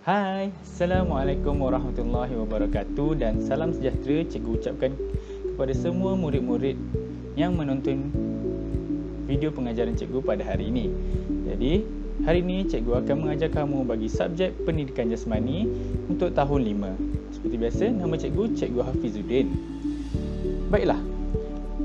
Hai, Assalamualaikum warahmatullahi wabarakatuh dan salam sejahtera cikgu ucapkan kepada semua murid-murid yang menonton video pengajaran cikgu pada hari ini. Jadi, hari ini cikgu akan mengajar kamu bagi subjek pendidikan jasmani untuk tahun 5. Seperti biasa, nama cikgu Hafizuddin. Baiklah,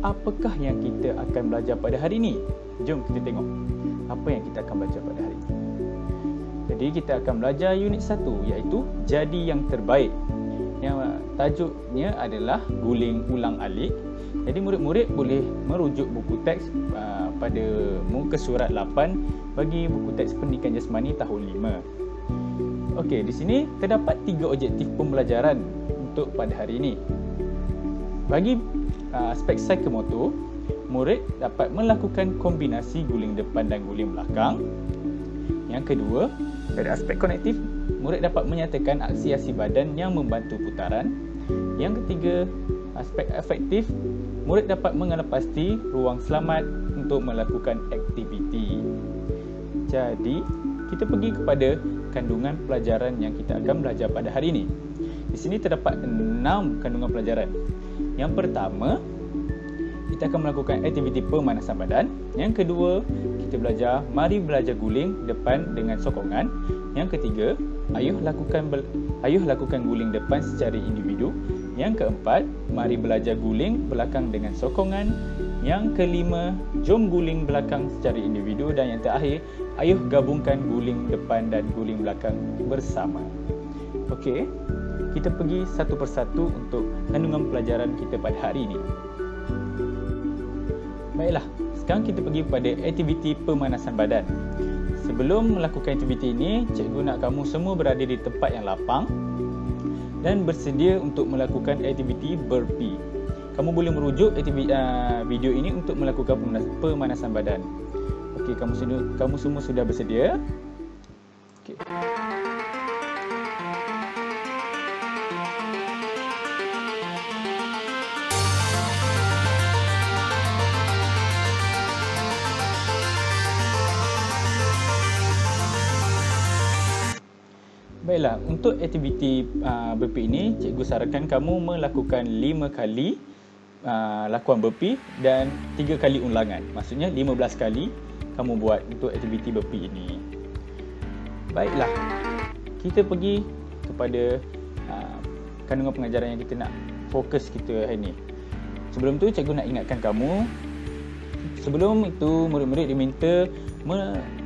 apakah yang kita akan belajar pada hari ini? Jom kita tengok apa yang kita akan belajar pada hari ini. Jadi kita akan belajar unit 1 iaitu jadi yang terbaik. Yang tajuknya adalah guling ulang alik. Jadi murid-murid boleh merujuk buku teks pada muka surat 8 bagi buku teks pendidikan jasmani tahun 5. Okey, di sini terdapat 3 objektif pembelajaran untuk pada hari ini. Bagi aspek psikomotor, murid dapat melakukan kombinasi guling depan dan guling belakang. Yang kedua, dari aspek kognitif, murid dapat menyatakan aksi-aksi badan yang membantu putaran. Yang ketiga, aspek afektif, murid dapat mengenal pasti ruang selamat untuk melakukan aktiviti. Jadi, kita pergi kepada kandungan pelajaran yang kita akan belajar pada hari ini. Di sini terdapat 6 kandungan pelajaran. Yang pertama, kita akan melakukan aktiviti pemanasan badan. Yang kedua, kita belajar mari belajar guling depan dengan sokongan. Yang ketiga, ayuh lakukan guling depan secara individu. Yang keempat, mari belajar guling belakang dengan sokongan. Yang kelima, jom guling belakang secara individu. Dan yang terakhir, ayuh gabungkan guling depan dan guling belakang bersama. Okey, kita pergi satu persatu untuk kandungan pelajaran kita pada hari ini. Baiklah, sekarang kita pergi pada aktiviti pemanasan badan. Sebelum melakukan aktiviti ini, cikgu nak kamu semua berada di tempat yang lapang dan bersedia untuk melakukan aktiviti burpee. Kamu boleh merujuk video ini untuk melakukan pemanasan badan. Okey, kamu semua sudah bersedia? Okey. Baiklah, untuk aktiviti burpee ini, cikgu sarankan kamu melakukan 5 kali lakuan burpee dan 3 kali ulangan. Maksudnya 15 kali kamu buat untuk aktiviti burpee ini. Baiklah, kita pergi kepada kandungan pengajaran yang kita nak fokus kita hari ini. Sebelum tu, cikgu nak ingatkan kamu, sebelum itu murid-murid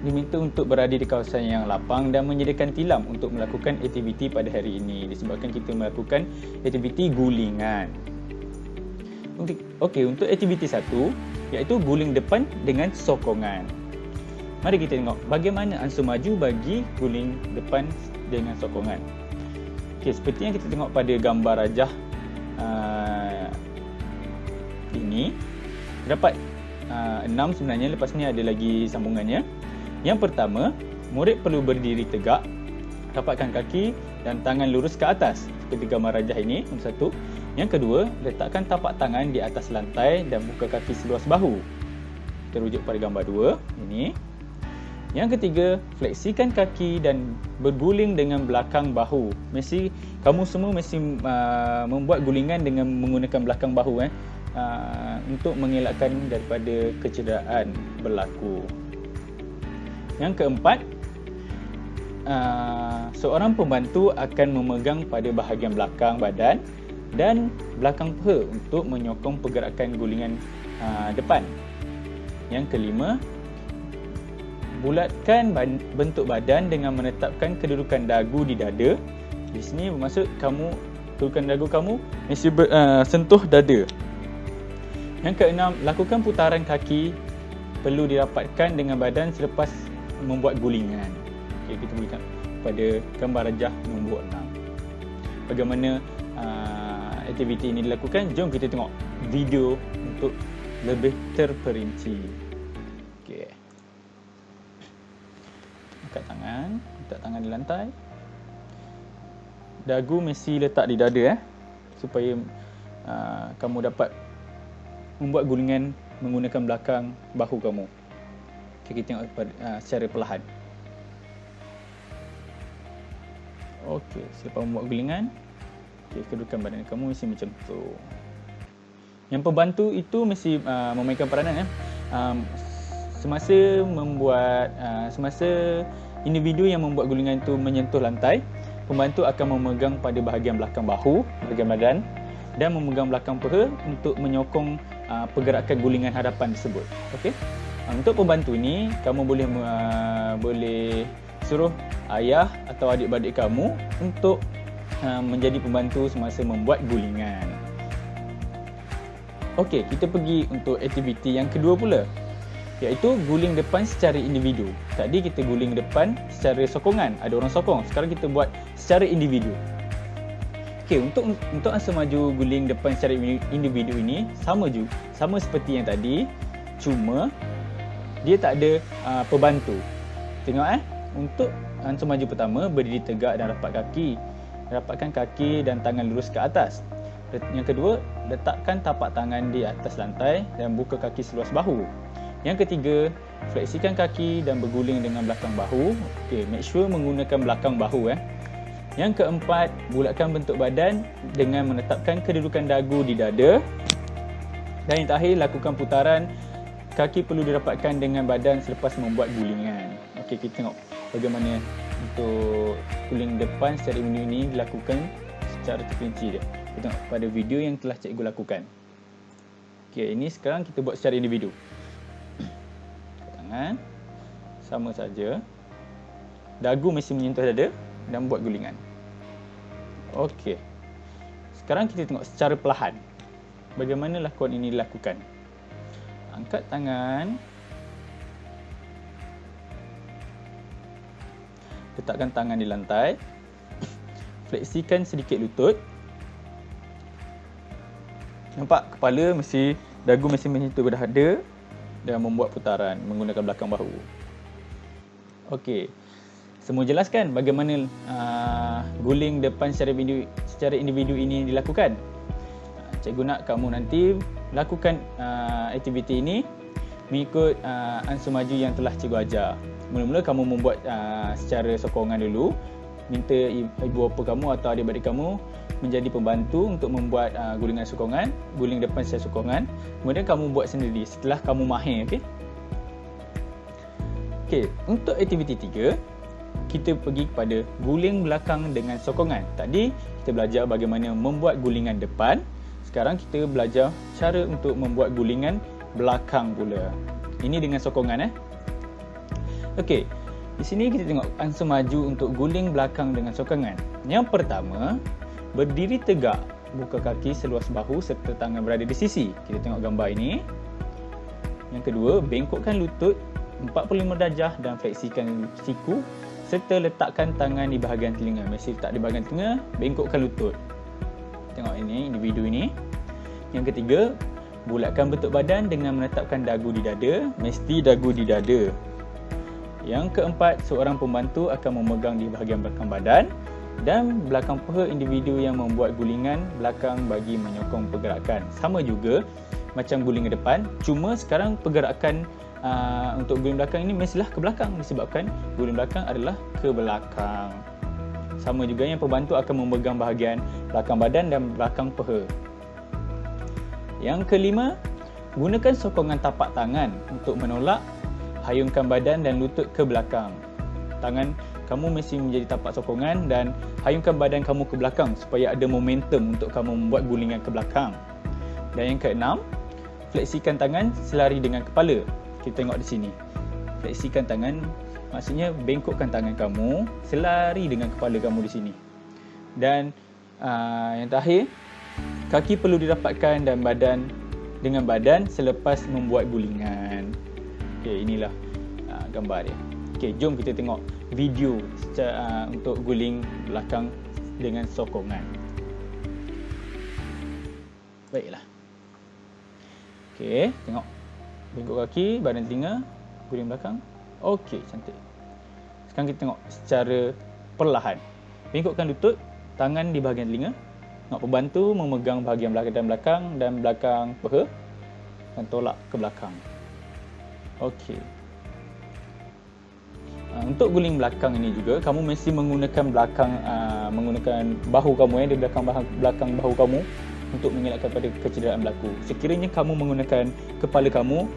diminta untuk berada di kawasan yang lapang dan menyediakan tilam untuk melakukan aktiviti pada hari ini disebabkan kita melakukan aktiviti gulingan. Okey, untuk aktiviti 1 iaitu guling depan dengan sokongan. Mari kita tengok bagaimana ansur maju bagi guling depan dengan sokongan. Okey, seperti yang kita tengok pada gambar rajah ini, terdapat 6 sebenarnya, lepas ni ada lagi sambungannya. Yang pertama, murid perlu berdiri tegak, rapatkan kaki dan tangan lurus ke atas seperti gambar rajah ini, nombor 1. Yang kedua, letakkan tapak tangan di atas lantai dan buka kaki seluas bahu. Kita rujuk pada gambar 2 ini. Yang ketiga, fleksikan kaki dan berguling dengan belakang bahu. Kamu semua mesti membuat gulingan dengan menggunakan belakang bahu untuk mengelakkan daripada kecederaan berlaku. Yang keempat, seorang pembantu akan memegang pada bahagian belakang badan dan belakang peha untuk menyokong pergerakan gulingan depan. Yang kelima, bulatkan bentuk badan dengan menetapkan kedudukan dagu di dada. Di sini bermaksud kedudukan dagu kamu mesti sentuh dada. Yang keenam, lakukan putaran kaki perlu dirapatkan dengan badan selepas membuat gulingan. Okey, kita berikan pada gambar rajah nombor 6. Bagaimana aktiviti ini dilakukan? Jom kita tengok video untuk lebih terperinci. Okey. Angkat tangan, letak tangan di lantai. Dagu mesti letak di dada supaya kamu dapat membuat gulingan menggunakan belakang bahu kamu. Okay, kita tengok secara perlahan. Okey, selepas membuat gulingan, kedudukan badan kamu mesti macam tu. Yang pembantu itu mesti memainkan peranan semasa individu yang membuat gulingan itu menyentuh lantai, pembantu akan memegang pada bahagian belakang bahu, bahagian badan, dan memegang belakang peha untuk menyokong pergerakan gulingan hadapan tersebut. Okey. Untuk pembantu ni, kamu boleh suruh ayah atau adik-beradik kamu untuk menjadi pembantu semasa membuat gulingan. Okey, kita pergi untuk aktiviti yang kedua pula, iaitu guling depan secara individu. Tadi kita guling depan secara sokongan, ada orang sokong. Sekarang kita buat secara individu. Okey, untuk ansur maju guling depan secara individu ini sama seperti yang tadi, cuma dia tak ada pembantu. Tengok untuk ansur maju pertama, berdiri tegak dan rapat kaki. Rapatkan kaki dan tangan lurus ke atas. Yang kedua, letakkan tapak tangan di atas lantai dan buka kaki seluas bahu. Yang ketiga, fleksikan kaki dan berguling dengan belakang bahu. Okey, make sure menggunakan belakang bahu. Yang keempat, bulatkan bentuk badan dengan menetapkan kedudukan dagu di dada. Dan yang terakhir, lakukan putaran. Kaki perlu dirapatkan dengan badan selepas membuat gulingan. Okey, kita tengok bagaimana untuk guling depan secara individu ini dilakukan secara terperinci dia. Kita tengok pada video yang telah cikgu lakukan. Okey, ini sekarang kita buat secara individu. Tangan sama saja. Dagu mesti menyentuh dada dan buat gulingan. Okey. Sekarang kita tengok secara perlahan bagaimana lakuan ini dilakukan. Angkat tangan. Letakkan tangan di lantai. Fleksikan sedikit lutut. Nampak kepala dagu mesti menyentuh dada dan membuat putaran menggunakan belakang bahu. Okey. Semua jelas kan bagaimana guling depan secara individu ini dilakukan? Cikgu nak kamu nanti lakukan aktiviti ini mengikut ansur maju yang telah cikgu ajar. Mula-mula kamu membuat secara sokongan dulu. Minta ibu bapa kamu atau adik-adik kamu menjadi pembantu untuk membuat gulingan sokongan, guling depan secara sokongan. Kemudian kamu buat sendiri setelah kamu mahir. Okey, untuk aktiviti 3, kita pergi kepada guling belakang dengan sokongan. Tadi kita belajar bagaimana membuat gulingan depan. Sekarang kita belajar cara untuk membuat gulingan belakang pula. Ini dengan sokongan. Okey, di sini kita tengok ansur maju untuk guling belakang dengan sokongan. Yang pertama, berdiri tegak, buka kaki seluas bahu serta tangan berada di sisi. Kita tengok gambar ini. Yang kedua, bengkokkan lutut 45 darjah dan fleksikan siku serta letakkan tangan di bahagian telinga. Mesti letak di bahagian telinga, bengkokkan lutut. Tengok ini, individu ini. Yang ketiga, bulatkan bentuk badan dengan menetapkan dagu di dada. Mesti dagu di dada. Yang keempat, seorang pembantu akan memegang di bahagian belakang badan dan belakang peha individu yang membuat gulingan belakang bagi menyokong pergerakan. Sama juga macam guling ke depan, cuma sekarang pergerakan untuk guling belakang ini mestilah ke belakang disebabkan guling belakang adalah ke belakang. Sama juga yang pembantu akan memegang bahagian belakang badan dan belakang peha. Yang kelima, gunakan sokongan tapak tangan untuk menolak, hayungkan badan dan lutut ke belakang. Tangan kamu mesti menjadi tapak sokongan dan hayungkan badan kamu ke belakang supaya ada momentum untuk kamu membuat gulingan ke belakang. Dan yang keenam, fleksikan tangan selari dengan kepala. Kita tengok di sini. Fleksikan tangan maksudnya bengkokkan tangan kamu selari dengan kepala kamu di sini. Dan yang terakhir, kaki perlu dirapatkan dan dengan badan selepas membuat gulingan. Okey, inilah gambar dia. Okey, jom kita tengok video untuk guling belakang dengan sokongan. Baiklah. Okey, tengok. Bengkok kaki, badan telinga, guling belakang. Okey, cantik. Sekarang kita tengok secara perlahan. Bengkokkan lutut, tangan di bahagian telinga. Tengok pembantu memegang bahagian belakang dan belakang peha dan tolak ke belakang. Okey. Untuk guling belakang ini juga kamu mesti menggunakan bahu kamu di belakang bahu kamu untuk mengelakkan pada kecederaan berlaku. Sekiranya kamu menggunakan kepala kamu,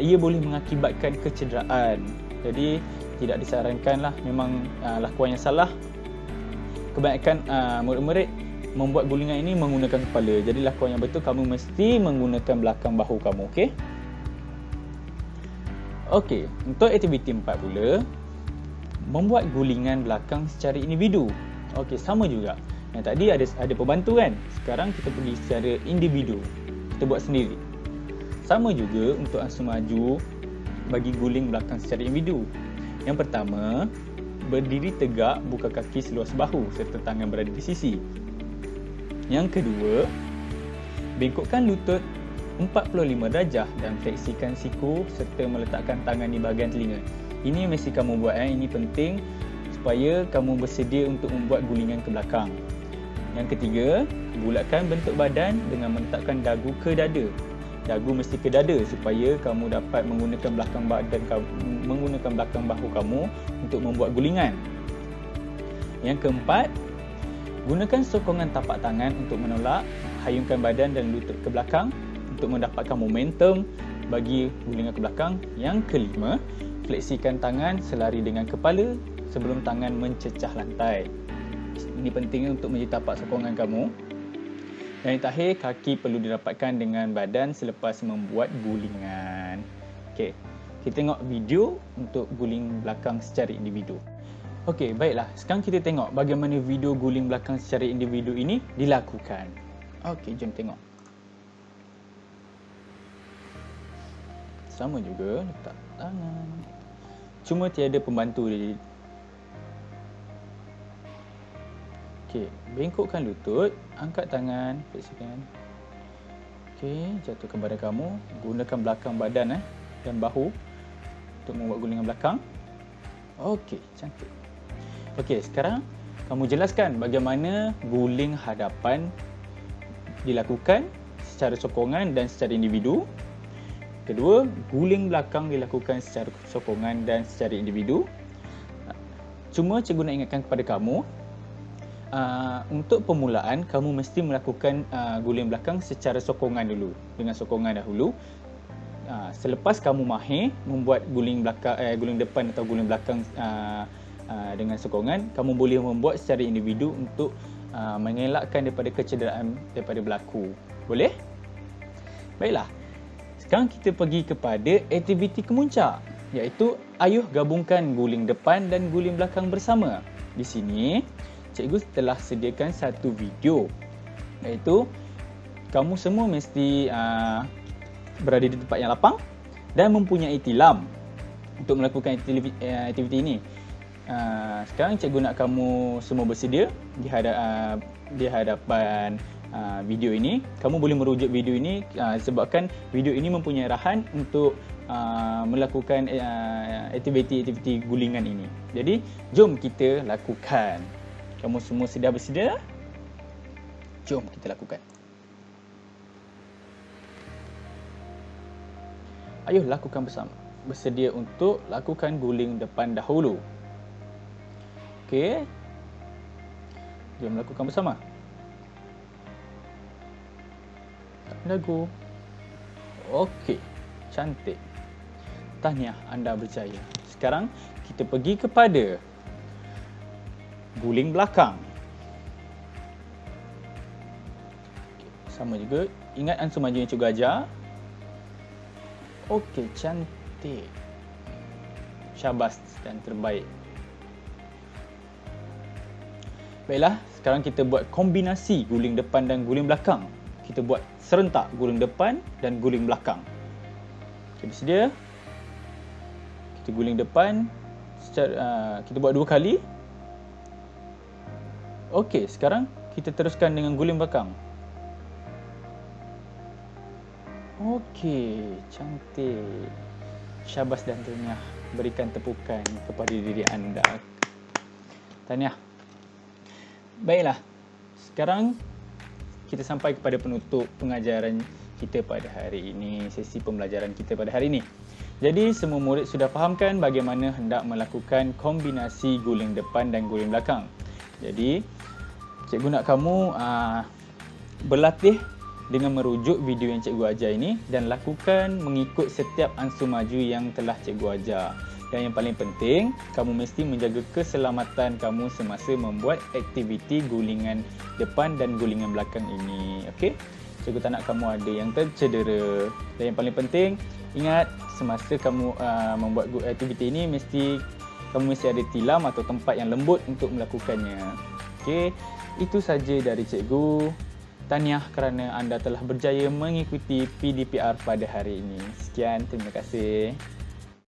ia boleh mengakibatkan kecederaan. Jadi tidak disarankanlah, memang lakuan yang salah. Kebanyakan murid-murid membuat gulingan ini menggunakan kepala. Jadi lakuan yang betul, kamu mesti menggunakan belakang bahu kamu, okey? Okey, untuk aktiviti 4 pula, membuat gulingan belakang secara individu. Okey, sama juga. Yang tadi ada pembantu kan? Sekarang kita pergi secara individu. Kita buat sendiri. Sama juga untuk asuh maju bagi guling belakang secara individu. Yang pertama, berdiri tegak, buka kaki seluas bahu serta tangan berada di sisi. Yang kedua, bengkokkan lutut 45 darjah dan fleksikan siku serta meletakkan tangan di bahagian telinga. Ini mesti kamu buat, ini penting supaya kamu bersedia untuk membuat gulingan ke belakang. Yang ketiga, bulatkan bentuk badan dengan meletakkan dagu ke dada. Dagu mesti ke dada supaya kamu dapat menggunakan belakang bahu kamu untuk membuat gulingan. Yang keempat, gunakan sokongan tapak tangan untuk menolak, hayungkan badan dan lutut ke belakang untuk mendapatkan momentum bagi gulingan ke belakang. Yang kelima, fleksikan tangan selari dengan kepala sebelum tangan mencecah lantai. Ini penting untuk menjadi tapak sokongan kamu. Dan yang terakhir, kaki perlu dirapatkan dengan badan selepas membuat gulingan. Okey, kita tengok video untuk guling belakang secara individu. Okey, baiklah. Sekarang kita tengok bagaimana video guling belakang secara individu ini dilakukan. Okey, jom tengok. Sama juga, letak tangan. Cuma tiada pembantu dia. Okey, bengkokkan lutut, angkat tangan, fleksikan. Okey, jatuhkan badan kamu, gunakan belakang badan dan bahu untuk membuat gulingan belakang. Okey, cantik. Okey, sekarang kamu jelaskan bagaimana guling hadapan dilakukan secara sokongan dan secara individu. Kedua, guling belakang dilakukan secara sokongan dan secara individu. Cuma cikgu nak ingatkan kepada kamu, untuk permulaan kamu mesti melakukan guling belakang secara sokongan dulu, dengan sokongan dahulu. Selepas kamu mahir membuat guling belakang, guling depan atau guling belakang dengan sokongan, kamu boleh membuat secara individu untuk mengelakkan daripada kecederaan daripada berlaku. Boleh? Baiklah. Sekarang kita pergi kepada aktiviti kemuncak, iaitu ayuh gabungkan guling depan dan guling belakang bersama. Di sini, cikgu telah sediakan satu video, iaitu kamu semua mesti berada di tempat yang lapang dan mempunyai tilam untuk melakukan aktiviti ini. Sekarang cikgu nak kamu semua bersedia di hadapan video ini. Kamu boleh merujuk video ini sebabkan video ini mempunyai arahan untuk melakukan aktiviti gulingan ini. Jadi, jom kita lakukan. Kamu semua sudah bersedia? Jom kita lakukan. Ayuh lakukan bersama. Bersedia untuk lakukan guling depan dahulu. Okey. Jom lakukan bersama. Dagu. Okey, cantik. Tahniah, anda berjaya. Sekarang kita pergi kepada guling belakang. Sama juga, ingat ansur maju yang cikgu ajar. Okey, cantik. Syabas dan terbaik. Baiklah, sekarang kita buat kombinasi guling depan dan guling belakang. Kita buat serentak guling depan dan guling belakang. Okay, bersedia? Kita guling depan kita buat 2 kali. Okey, sekarang kita teruskan dengan guling belakang. Okey, cantik. Syabas dan tahniah. Berikan tepukan kepada diri anda. Tahniah. Baiklah. Sekarang kita sampai kepada penutup pengajaran kita pada hari ini, sesi pembelajaran kita pada hari ini. Jadi semua murid sudah fahamkan bagaimana hendak melakukan kombinasi guling depan dan guling belakang. Jadi cikgu nak kamu berlatih dengan merujuk video yang cikgu ajar ini dan lakukan mengikut setiap ansur maju yang telah cikgu ajar. Dan yang paling penting, kamu mesti menjaga keselamatan kamu semasa membuat aktiviti gulingan depan dan gulingan belakang ini. Okey? Cikgu tak nak kamu ada yang tercedera. Dan yang paling penting, ingat semasa kamu membuat aktiviti ini kamu mesti ada tilam atau tempat yang lembut untuk melakukannya. Okey, itu saja dari cikgu. Tahniah kerana anda telah berjaya mengikuti PDPR pada hari ini. Sekian, terima kasih.